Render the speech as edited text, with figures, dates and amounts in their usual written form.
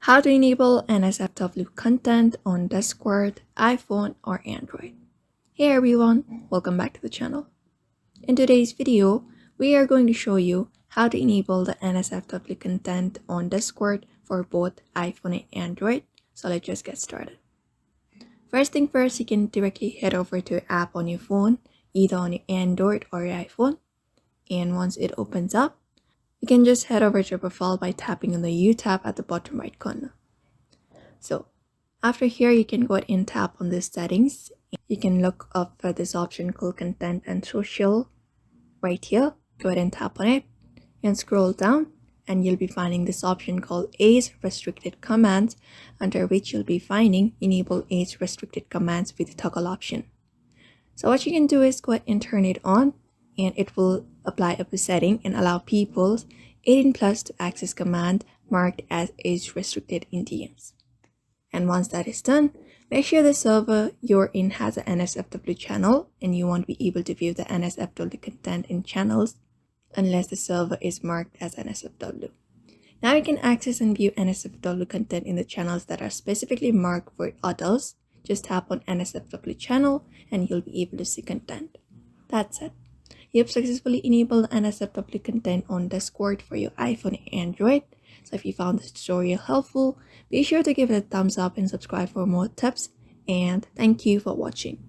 How to enable NSFW content on Discord, iPhone, or Android. Hey everyone, welcome back to the channel. In today's video, we are going to show you how to enable the NSFW content on Discord for both iPhone and Android. So let's just get started. First thing first, you can directly head over to an app on your phone, either on your Android or your iPhone. And once it opens up, you can just head over to your profile by tapping on the U tab at the bottom right corner. So after here, you can go ahead and tap on the settings. You can look up for this option called content and social right here. Go ahead and tap on it and scroll down, and you'll be finding this option called age restricted commands, under which you'll be finding enable age restricted commands with the toggle option. So what you can do is go ahead and turn it on, and it will apply a setting and allow people 18 plus to access command marked as age restricted in DMs. And once that is done, make sure the server you're in has an NSFW channel, and you won't be able to view the NSFW content in channels unless the server is marked as NSFW. Now you can access and view NSFW content in the channels that are specifically marked for others. Just tap on NSFW channel and you'll be able to see content. That's it. You've successfully enabled NSFW content on Discord for your iPhone and Android. So if you found this tutorial helpful, be sure to give it a thumbs up and subscribe for more tips. And thank you for watching.